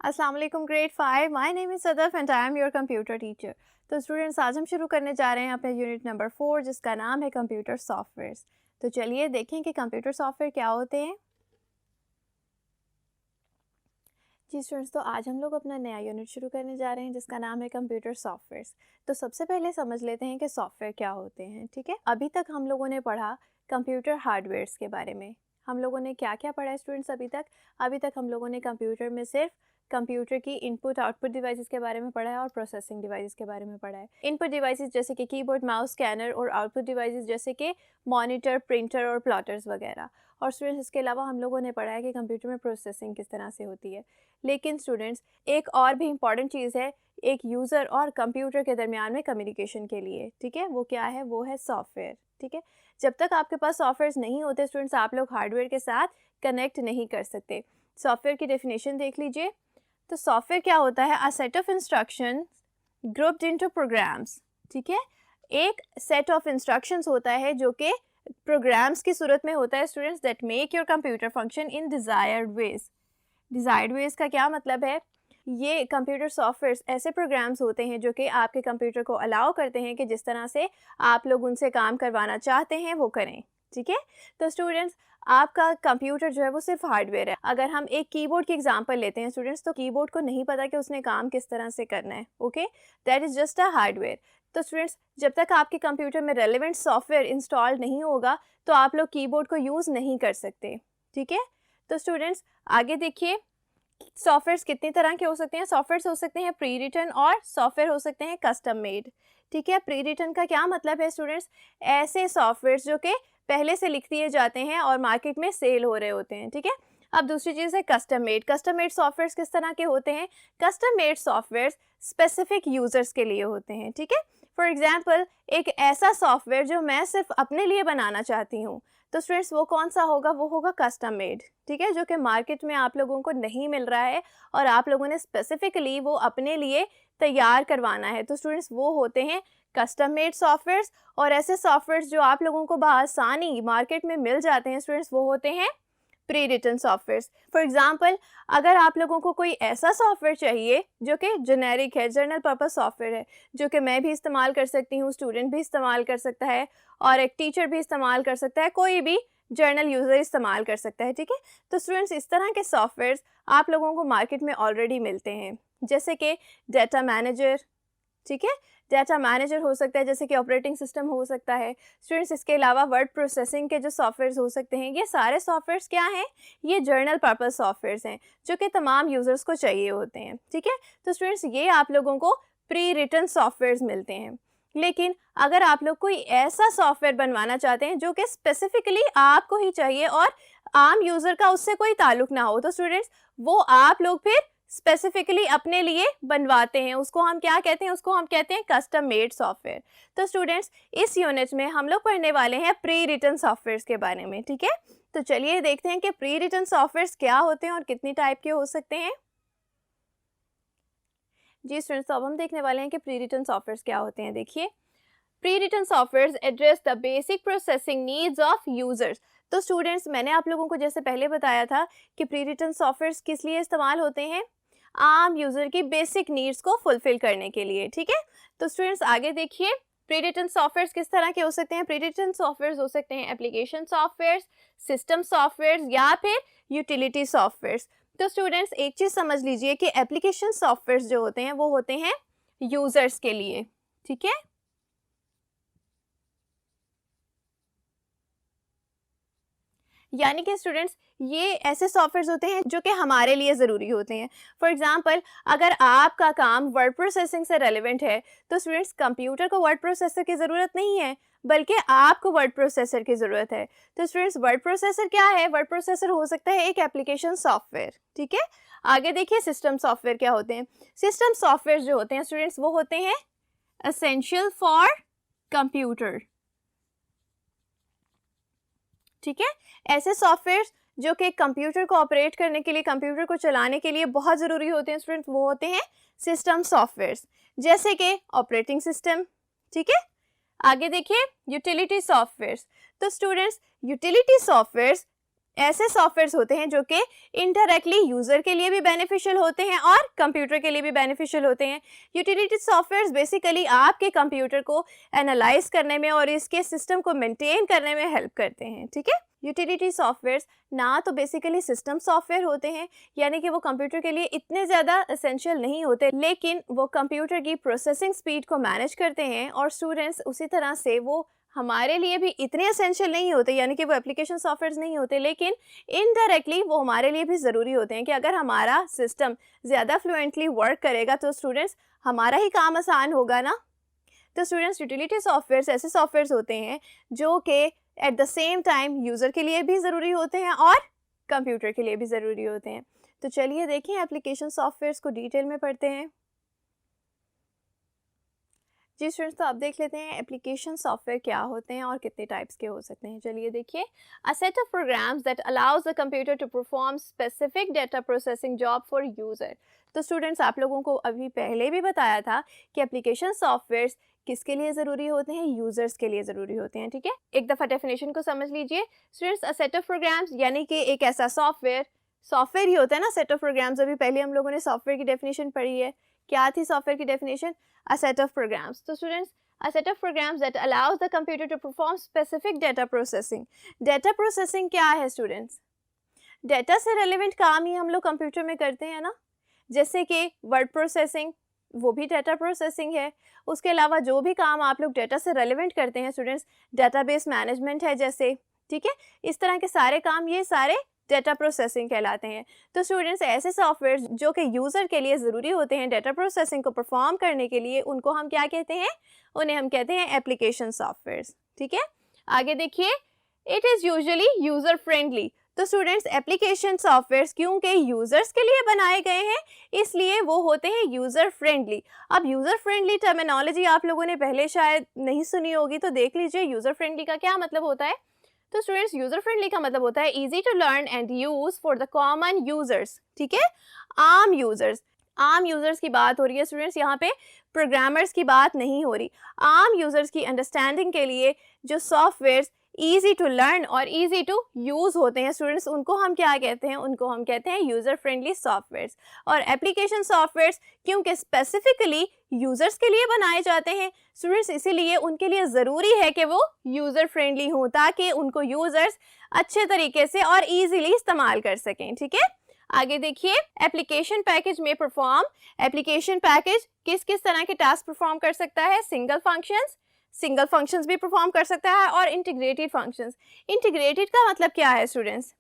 अस्सलाम वालेकुम grade 5। My name is Sadaf and I am your computer teacher. तो students, आज हम शुरू करने जा रहे हैं अपने यूनिट नंबर 4 जिसका नाम है कंप्यूटर सॉफ्टवेयर्स। तो चलिए देखें कि कंप्यूटर सॉफ्टवेयर क्या होते हैं। जी स्टूडेंट्स, तो आज हम लोग अपना नया यूनिट शुरू करने जा रहे हैं जिसका नाम है कंप्यूटर सॉफ्टवेयर्स। तो सबसे पहले समझ लेते हैं कि सॉफ्टवेयर क्या होते हैं। ठीक है, अभी तक हम लोगों ने पढ़ा कंप्यूटर हार्डवेयर्स के बारे में। हम लोगों ने क्या क्या पढ़ा है स्टूडेंट्स अभी तक हम लोगों ने कंप्यूटर में सिर्फ कंप्यूटर की इनपुट आउटपुट डिवाइसेस के बारे में पढ़ा है और प्रोसेसिंग डिवाइसेस के बारे में पढ़ा है। इनपुट डिवाइसेस जैसे कि कीबोर्ड, माउस, स्कैनर, और आउटपुट डिवाइसेस जैसे कि मॉनिटर, प्रिंटर और प्लॉटर्स वगैरह। और स्टूडेंट्स, इसके अलावा हम लोगों ने पढ़ा है कि कंप्यूटर में प्रोसेसिंग किस तरह से होती है। लेकिन स्टूडेंट्स, एक और भी इम्पॉर्टेंट चीज़ है एक यूज़र और कंप्यूटर के दरमियान में कम्युनिकेशन के लिए। ठीक है, वो क्या है? वो है सॉफ्टवेयर। ठीक है, जब तक आपके पास सॉफ्टवेयर नहीं होते स्टूडेंट्स, आप लोग हार्डवेयर के साथ कनेक्ट नहीं कर सकते। सॉफ्टवेयर की डेफिनेशन देख लीजिए। तो सॉफ्टवेयर क्या होता है? A set of instruction grouped into programs. ठीक है, एक सेट ऑफ इंस्ट्रक्शंस होता है जो कि प्रोग्राम्स की सूरत में होता है students, that make your computer function in desired ways. Desired ways का क्या मतलब है? ये कंप्यूटर सॉफ्टवेयर्स ऐसे प्रोग्राम्स होते हैं जो कि आपके कंप्यूटर को अलाउ करते हैं कि जिस तरह से आप लोग उनसे काम करवाना चाहते हैं वो करें। ठीक है, तो स्टूडेंट्स, आपका कंप्यूटर जो है वो सिर्फ हार्डवेयर है। अगर हम एक कीबोर्ड की एग्जांपल लेते हैं स्टूडेंट्स, तो कीबोर्ड को नहीं पता कि उसने काम किस तरह से करना है। Okay, that is just a hardware. तो स्टूडेंट्स, जब तक आपके कंप्यूटर में रेलिवेंट सॉफ्टवेयर इंस्टॉल नहीं होगा तो आप लोग कीबोर्ड को यूज़ नहीं कर सकते। ठीक है, तो स्टूडेंट्स आगे देखिए, सॉफ्टवेयर्स कितनी तरह के हो सकते हैं। सॉफ्टवेयर्स हो सकते हैं प्री रिटन और सॉफ्टवेयर हो सकते हैं कस्टम मेड। ठीक है, प्री रिटन का क्या मतलब है स्टूडेंट्स? ऐसे सॉफ्टवेयर्स जो कि पहले से लिख दिए जाते हैं और मार्केट में सेल हो रहे होते हैं। ठीक है, अब दूसरी चीज़ है custom made. Custom made softwares किस तरह के होते हैं? Custom made softwares specific users के लिए होते हैं। ठीक है, फॉर एग्जाम्पल, एक ऐसा सॉफ्टवेयर जो मैं सिर्फ अपने लिए बनाना चाहती हूँ, तो स्टूडेंट्स वो कौन सा होगा? वो होगा कस्टम मेड। ठीक है, जो कि मार्केट में आप लोगों को नहीं मिल रहा है और आप लोगों ने स्पेसिफिकली वो अपने लिए तैयार करवाना है। तो स्टूडेंट्स, वो होते हैं कस्टम मेड सॉफ्टवेयर्स। और ऐसे सॉफ्टवेयर्स जो आप लोगों को बआसानी मार्केट में मिल जाते हैं स्टूडेंट्स, वो होते हैं pre written softwares. For example, अगर आप लोगों को कोई ऐसा सॉफ्टवेयर चाहिए जो कि जेनेरिक है, जनरल पर्पस सॉफ्टवेयर है, जो कि मैं भी इस्तेमाल कर सकती हूँ, स्टूडेंट भी इस्तेमाल कर सकता है और एक टीचर भी इस्तेमाल कर सकता है, कोई भी जर्नल यूज़र इस्तेमाल कर सकता है। ठीक है, तो स्टूडेंट्स, इस तरह के सॉफ्टवेयर्स आप लोगों को मार्केट में ऑलरेडी मिलते हैं, जैसे कि डाटा मैनेजर। ठीक है, डाटा मैनेजर हो सकता है, जैसे कि ऑपरेटिंग सिस्टम हो सकता है। स्टूडेंट्स, इसके अलावा वर्ड प्रोसेसिंग के जो सॉफ्टवेयर्स हो सकते हैं, ये सारे सॉफ्टवेयर्स क्या हैं? ये जर्नल पर्पस सॉफ्टवेयर्स हैं जो कि तमाम यूज़र्स को चाहिए होते हैं। ठीक है, तो स्टूडेंट्स, ये आप लोगों को प्री रिटन सॉफ्टवेयर्स मिलते हैं। लेकिन अगर आप लोग कोई ऐसा सॉफ्टवेयर बनवाना चाहते हैं जो कि स्पेसिफिकली आपको ही चाहिए और आम यूज़र का उससे कोई ताल्लुक ना हो, तो स्टूडेंट्स, वो आप लोग फिर स्पेसिफिकली अपने लिए बनवाते हैं। उसको हम क्या कहते हैं? उसको हम कहते हैं कस्टम मेड सॉफ्टवेयर। तो स्टूडेंट्स, इस यूनिट में हम लोग पढ़ने वाले हैं प्री रिटन सॉफ्टवेयर्स के बारे में। ठीक है, तो चलिए देखते हैं कि प्री रिटन सॉफ्टवेयर्स क्या होते हैं और कितनी टाइप के हो सकते हैं। जी स्टूडेंट्स, तो अब हम देखने वाले हैं कि प्री रिटन सॉफ्टवेयर्स क्या होते हैं। देखिए, pre written softwares address the basic processing needs of users. तो स्टूडेंट्स, मैंने आप लोगों को जैसे पहले बताया था कि प्री रिटन सॉफ्टवेयर्स किस लिए इस्तेमाल होते हैं? आम यूज़र की बेसिक नीड्स को फुलफिल करने के लिए। ठीक है, तो स्टूडेंट्स आगे देखिए, प्री रिटन सॉफ्टवेयर्स किस तरह के हो सकते हैं? प्री रिटन सॉफ्टवेयर्स हो सकते हैं एप्लीकेशन सॉफ्टवेयर्स, सिस्टम सॉफ्टवेयर्स या फिर यूटिलिटी सॉफ्टवेयर्स। तो स्टूडेंट्स, एक चीज़ समझ लीजिए कि एप्लीकेशन सॉफ्टवेयर्स जो होते हैं वो होते हैं यूज़र्स के लिए। ठीक है, यानी कि स्टूडेंट्स, ये ऐसे सॉफ्टवेयर्स होते हैं जो कि हमारे लिए ज़रूरी होते हैं। फॉर एग्जांपल, अगर आपका काम वर्ड प्रोसेसिंग से रेलेवेंट है तो स्टूडेंट्स, कंप्यूटर को वर्ड प्रोसेसर की ज़रूरत नहीं है बल्कि आपको वर्ड प्रोसेसर की ज़रूरत है। तो स्टूडेंट्स, वर्ड प्रोसेसर क्या है? वर्ड प्रोसेसर हो सकता है एक एप्लीकेशन सॉफ्टवेयर। ठीक है, आगे देखिए, सिस्टम सॉफ्टवेयर क्या होते हैं। सिस्टम सॉफ्टवेयर जो होते हैं स्टूडेंट्स, वो होते हैं एसेंशियल फॉर कंप्यूटर। ठीक है, ऐसे सॉफ्टवेयर्स जो कि कंप्यूटर को ऑपरेट करने के लिए, कंप्यूटर को चलाने के लिए बहुत ज़रूरी होते हैं स्टूडेंट्स, वो होते हैं सिस्टम सॉफ्टवेयर्स, जैसे कि ऑपरेटिंग सिस्टम। ठीक है, आगे देखिए, यूटिलिटी सॉफ्टवेयर्स। तो स्टूडेंट्स, यूटिलिटी सॉफ्टवेयर्स ऐसे सॉफ्टवेयर्स होते हैं जो कि इनडायरेक्टली यूज़र के लिए भी बेनिफिशियल होते हैं और कंप्यूटर के लिए भी बेनिफिशियल होते हैं। यूटिलिटी सॉफ्टवेयर्स बेसिकली आपके कंप्यूटर को एनालाइज करने में और इसके सिस्टम को मेंटेन करने में हेल्प करते हैं, ठीक है। यूटिलिटी सॉफ्टवेयर्स ना तो बेसिकली सिस्टम सॉफ्टवेयर होते हैं, यानी कि वो कंप्यूटर के लिए इतने ज़्यादा एसेंशियल नहीं होते, लेकिन वो कंप्यूटर की प्रोसेसिंग स्पीड को मैनेज करते हैं और स्टूडेंट्स उसी तरह से वो हमारे लिए भी इतने एसेंशियल नहीं होते, यानी कि वो एप्लीकेशन सॉफ्टवेयर्स नहीं होते, लेकिन इनडायरेक्टली वो हमारे लिए भी ज़रूरी होते हैं कि अगर हमारा सिस्टम ज़्यादा फ्लुएंटली वर्क करेगा तो स्टूडेंट्स हमारा ही काम आसान होगा ना। तो स्टूडेंट्स यूटिलिटी सॉफ्टवेयर्स ऐसे सॉफ्टवेयर्स होते हैं जो कि at the same time user के लिए भी ज़रूरी होते हैं और कंप्यूटर के लिए भी ज़रूरी होते हैं। तो चलिए देखें एप्लीकेशन सॉफ्टवेयर्स को डिटेल में पढ़ते हैं। जी स्टूडेंट्स, तो आप देख लेते हैं एप्लीकेशन सॉफ्टवेयर क्या होते हैं और कितने टाइप्स के हो सकते हैं। चलिए देखिए, a set of programs that allows the computer to perform specific data processing job for user. तो स्टूडेंट्स, आप लोगों को अभी पहले भी बताया था कि एप्लीकेशन सॉफ्टवेयर्स किसके लिए ज़रूरी होते हैं, यूज़र्स के लिए ज़रूरी होते हैं, ठीक है। एक दफ़ा डेफिनेशन को समझ लीजिए students. A set of programs यानी कि एक ऐसा सॉफ्टवेयर ही होता है ना, सेट ऑफ प्रोग्राम्स। अभी पहले हम लोगों ने सॉफ्टवेयर की डेफिनेशन पढ़ी है। क्या थी सॉफ्टवेयर की definition? A set of programs. So students, a set of programs that allows the computer to perform specific data processing. Data processing क्या है students? Data से relevant काम ही हम लोग कंप्यूटर में करते हैं ना, जैसे कि वर्ड प्रोसेसिंग, वो भी डाटा प्रोसेसिंग है। उसके अलावा जो भी काम आप लोग डाटा से रेलिवेंट करते हैं स्टूडेंट्स, डाटाबेस मैनेजमेंट है जैसे, ठीक है, इस तरह के सारे काम ये सारे डाटा प्रोसेसिंग कहलाते हैं। तो स्टूडेंट्स, ऐसे सॉफ्टवेयर जो कि यूज़र के लिए ज़रूरी होते हैं डाटा प्रोसेसिंग को परफॉर्म करने के लिए, उनको हम क्या कहते हैं? उन्हें हम कहते हैं एप्लीकेशन सॉफ्टवेयर्स, ठीक है। आगे देखिए, it is usually user friendly. तो स्टूडेंट्स, एप्लीकेशन सॉफ्टवेयर्स क्योंकि यूज़र्स के लिए बनाए गए हैं इसलिए वो होते हैं यूज़र फ्रेंडली। अब यूज़र फ्रेंडली टर्मिनोलॉजी आप लोगों ने पहले शायद नहीं सुनी होगी, तो देख लीजिए यूज़र फ्रेंडली का क्या मतलब होता है। तो स्टूडेंट्स, यूज़र फ्रेंडली का मतलब होता है easy to learn and use for the common users, ठीक है, आम यूज़र्स की बात हो रही है स्टूडेंट्स, यहाँ पे प्रोग्रामर्स की बात नहीं हो रही। आम यूज़र्स की अंडरस्टैंडिंग के लिए जो सॉफ्टवेयर्स ईजी टू लर्न और ईजी टू यूज़ होते हैं स्टूडेंट्स, उनको हम क्या कहते हैं? उनको हम कहते हैं यूज़र फ्रेंडली सॉफ्टवेयर्स। और एप्लीकेशन सॉफ्टवेयर्स क्योंकि स्पेसिफिकली यूज़र्स के लिए बनाए जाते हैं स्टूडेंट्स, इसीलिए उनके लिए ज़रूरी है कि वो यूज़र फ्रेंडली हों ताकि उनको यूज़र्स अच्छे तरीके से और ईजीली इस्तेमाल कर सकें, ठीक है। आगे देखिए, एप्लीकेशन पैकेज में परफॉर्म। एप्लीकेशन पैकेज किस किस तरह के टास्क परफॉर्म कर सकता है? सिंगल फंक्शंस भी परफॉर्म कर सकता है और इंटीग्रेटेड फंक्शंस। इंटीग्रेटेड का मतलब क्या है स्टूडेंट्स?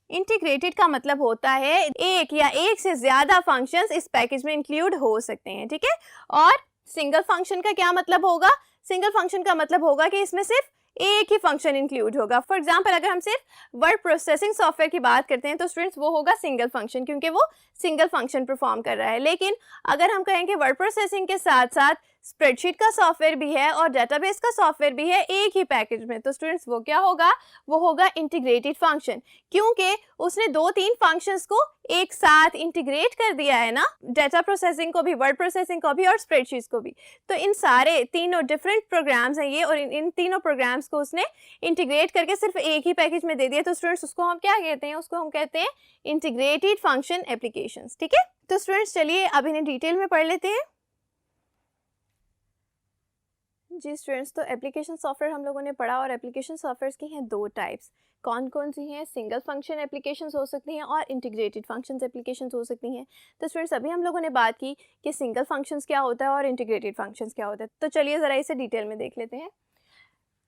इंटीग्रेटेड का मतलब होता है एक या एक से ज़्यादा फंक्शंस इस पैकेज में इंक्लूड हो सकते हैं, ठीक है। और सिंगल फंक्शन का क्या मतलब होगा? सिंगल फंक्शन का मतलब होगा कि इसमें सिर्फ एक ही फंक्शन इंक्लूड होगा। फॉर एग्जांपल, अगर हम सिर्फ वर्ड प्रोसेसिंग सॉफ्टवेयर की बात करते हैं तो स्टूडेंट्स वो होगा सिंगल फंक्शन, क्योंकि वो सिंगल फंक्शन परफॉर्म कर रहा है। लेकिन अगर हम कहें कि वर्ड प्रोसेसिंग के साथ साथ स्प्रेडशीट का सॉफ्टवेयर भी है और डेटाबेस का सॉफ्टवेयर भी है एक ही पैकेज में, तो स्टूडेंट्स वो क्या होगा? वो होगा इंटीग्रेटेड फंक्शन, क्योंकि उसने 2-3 फंक्शंस को एक साथ इंटीग्रेट कर दिया है ना, डाटा प्रोसेसिंग को भी, वर्ड प्रोसेसिंग को भी और स्प्रेडशीट्स को भी। तो इन सारे तीनों डिफरेंट प्रोग्राम्स हैं ये, और इन तीनों प्रोग्राम्स को उसने इंटीग्रेट करके सिर्फ एक ही पैकेज में दे दिया। तो स्टूडेंट्स, उसको हम क्या कहते हैं? उसको हम कहते हैं इंटीग्रेटेड फंक्शन एप्लीकेशंस, ठीक है। तो स्टूडेंट्स, चलिए अब इन्हें डिटेल में पढ़ लेते हैं। जी स्टूडेंट्स, तो एप्लीकेशन सॉफ्टवेयर हम लोगों ने पढ़ा और एप्लीकेशन सॉफ्टवेयर्स की हैं 2 टाइप्स। कौन कौन सी हैं? सिंगल फंक्शन एप्लीकेशंस हो सकती हैं और इंटीग्रेटेड फंक्शंस एप्लीकेशंस हो सकती हैं। तो स्टूडेंट्स, अभी हम लोगों ने बात की कि सिंगल फंक्शंस क्या होता है और इंटीग्रेटेड फंक्शंस क्या होता है। तो चलिए ज़रा इसे डिटेल में देख लेते हैं।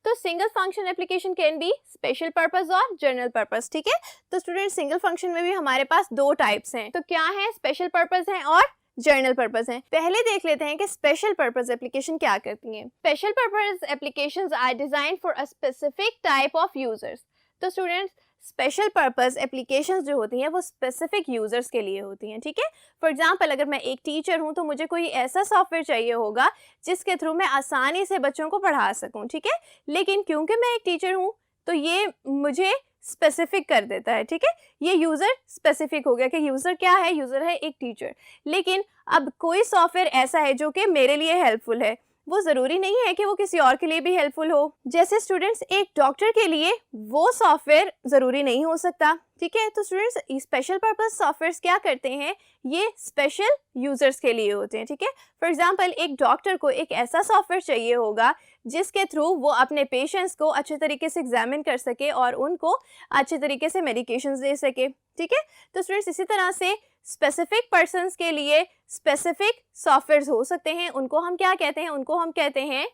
तो single function application can be special purpose और जनरल पर्पस, ठीक है। तो स्टूडेंट, सिंगल फंक्शन में भी हमारे पास 2 टाइप्स हैं। तो क्या है? स्पेशल पर्पस है और जर्नल पर्पस है। पहले देख लेते हैं कि स्पेशल पर्पस एप्लीकेशन क्या करती हैं। Special purpose applications are design for a specific type of users. तो स्टूडेंट्स, स्पेशल पर्पस एप्लीकेशंस जो होती हैं वो स्पेसिफिक यूजर्स के लिए होती हैं, ठीक है। फॉर एग्जांपल, अगर मैं एक टीचर हूं तो मुझे कोई ऐसा सॉफ्टवेयर चाहिए होगा जिसके थ्रू मैं आसानी से बच्चों को पढ़ा सकूं, ठीक है। लेकिन क्योंकि मैं एक टीचर हूं तो ये मुझे स्पेसिफिक कर देता है, ठीक है। ये यूज़र स्पेसिफिक हो गया कि यूज़र क्या है? यूज़र है एक टीचर। लेकिन अब कोई सॉफ्टवेयर ऐसा है जो कि मेरे लिए हेल्पफुल है, वो ज़रूरी नहीं है कि वो किसी और के लिए भी हेल्पफुल हो। जैसे स्टूडेंट्स एक डॉक्टर के लिए वो सॉफ्टवेयर ज़रूरी नहीं हो सकता, ठीक है। तो स्टूडेंट्स स्पेशल पर्पस सॉफ्टवेयर्स क्या करते हैं, ये स्पेशल यूज़र्स के लिए होते हैं, ठीक है। फॉर एग्जांपल एक डॉक्टर को एक ऐसा सॉफ्टवेयर चाहिए होगा जिसके थ्रू वो अपने पेशेंट्स को अच्छे तरीके से एग्जामिन कर सके और उनको अच्छे तरीके से मेडिकेशंस दे सके, ठीक है। तो स्टूडेंट्स इसी तरह से स्पेसिफिक पर्सन्स के लिए स्पेसिफिक सॉफ्टवेयर्स हो सकते हैं, उनको हम क्या कहते हैं, उनको हम कहते हैं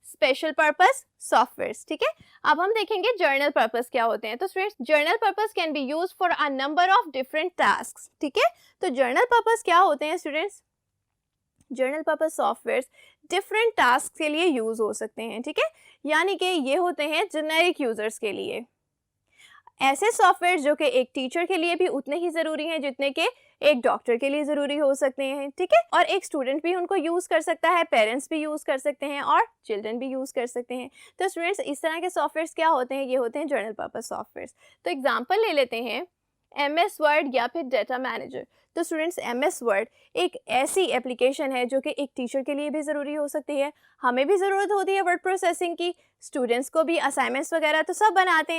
स्पेशल पर्पस सॉफ्टवेयर्स, ठीक है। अब हम देखेंगे जर्नल पर्पस क्या होते हैं। तो students journal purpose can be used for a number of different tasks, ठीक है। तो जर्नल पर्पस क्या होते हैं students, journal purpose softwares different task के लिए यूज हो सकते हैं, ठीक है। यानी कि ये होते हैं जेनेरिक यूजर्स के लिए, ऐसे सॉफ्टवेयर जो कि एक टीचर के लिए भी उतने ही ज़रूरी हैं जितने के एक डॉक्टर के लिए ज़रूरी हो सकते हैं, ठीक है। और एक स्टूडेंट भी उनको यूज़ कर सकता है, पेरेंट्स भी यूज़ कर सकते हैं और चिल्ड्रन भी यूज़ कर सकते हैं। तो स्टूडेंट्स इस तरह के सॉफ्टवेयर्स क्या होते हैं, ये होते हैं जर्नल पर्पस सॉफ्टवेयर्स। तो एग्जांपल ले लेते हैं MS वर्ड या फिर डेटा मैनेजर। तो स्टूडेंट्स MS वर्ड एक ऐसी एप्लीकेशन है जो कि एक टीचर के लिए भी ज़रूरी हो सकती है, हमें भी ज़रूरत होती है वर्ड प्रोसेसिंग की, स्टूडेंट्स को भी असाइनमेंट्स वगैरह तो सब बनाते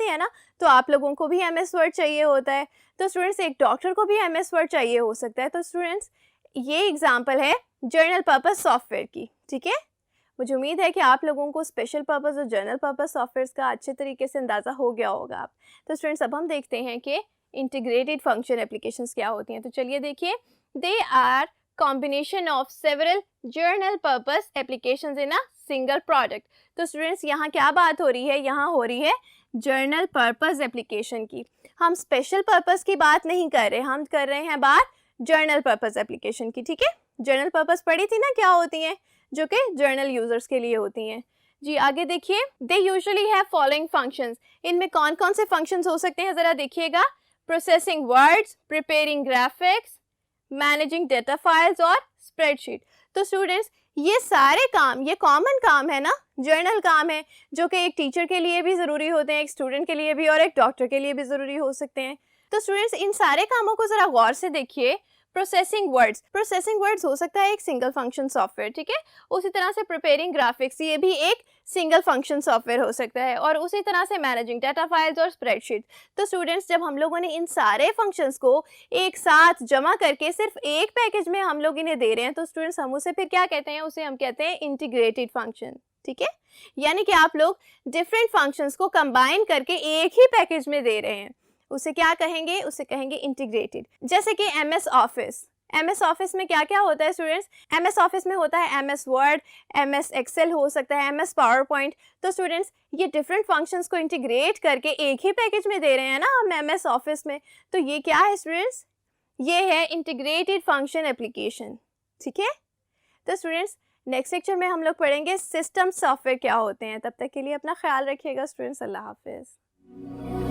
हैं ना, तो आप लोगों को भी MS वर्ड चाहिए होता है। तो स्टूडेंट्स एक डॉक्टर को भी MS वर्ड चाहिए हो सकता है। तो स्टूडेंट्स ये एग्जांपल है जर्नल पर्पस सॉफ्टवेयर की, ठीक है। मुझे उम्मीद है कि आप लोगों को स्पेशल पर्पस और जर्नल पर्पस सॉफ्टवेयर्स का अच्छे तरीके से अंदाज़ा हो गया होगा। तो स्टूडेंट्स अब हम देखते हैं कि इंटीग्रेटेड फंक्शन एप्लीकेशंस क्या होती हैं। तो चलिए देखिए, they are combination of several general purpose applications in a single product. तो स्टूडेंट्स यहाँ क्या बात हो रही है, यहाँ हो रही है जर्नल पर्पस एप्लीकेशन की। हम स्पेशल पर्पस की बात नहीं कर रहे, हम कर रहे हैं बात जर्नल पर्पस एप्लीकेशन की, ठीक है। जर्नल पर्पस पढ़ी थी ना क्या होती हैं, जो कि जर्नल यूजर्स के लिए होती हैं। जी आगे देखिए, they usually have following functions. इनमें कौन कौन से फंक्शंस हो सकते हैं ज़रा देखिएगा, processing words, preparing graphics, managing data files और स्प्रेडशीट। तो स्टूडेंट्स ये सारे काम, ये कॉमन काम है ना, जर्नल काम है जो कि एक टीचर के लिए भी ज़रूरी होते हैं, एक स्टूडेंट के लिए भी और एक डॉक्टर के लिए भी ज़रूरी हो सकते हैं। तो स्टूडेंट्स इन सारे कामों को ज़रा गौर से देखिए। प्रोसेसिंग वर्ड्स हो सकता है एक सिंगल फंक्शन सॉफ्टवेयर, ठीक है। उसी तरह से प्रिपेयरिंग ग्राफिक्स ये भी एक सिंगल फंक्शन सॉफ्टवेयर हो सकता है, और उसी तरह से मैनेजिंग डाटा फाइल्स और स्प्रेडशीट। तो स्टूडेंट्स जब हम लोगों ने इन सारे फंक्शंस को एक साथ जमा करके सिर्फ एक पैकेज में हम लोग इन्हें दे रहे हैं, तो स्टूडेंट्स हम उसे फिर क्या कहते हैं, उसे हम कहते हैं इंटीग्रेटेड फंक्शन, ठीक है। यानी कि आप लोग डिफरेंट फंक्शंस को कंबाइन करके एक ही पैकेज में दे रहे हैं, उसे क्या कहेंगे, उसे कहेंगे इंटीग्रेटेड। जैसे कि MS ऑफिस में क्या क्या होता है स्टूडेंट्स, MS ऑफिस में होता है MS वर्ड, MS एक्सेल हो सकता है, MS पावर पॉइंट। तो स्टूडेंट्स ये डिफरेंट फंक्शंस को इंटीग्रेट करके एक ही पैकेज में दे रहे हैं ना हम MS ऑफिस में, तो ये क्या है स्टूडेंट्स, ये है इंटीग्रेटेड फंक्शन एप्लीकेशन, ठीक है। तो स्टूडेंट्स नेक्स्ट लेक्चर में हम लोग पढ़ेंगे सिस्टम सॉफ्टवेयर क्या होते हैं। तब तक के लिए अपना ख्याल रखिएगा स्टूडेंट्स, अल्लाह हाफिज़।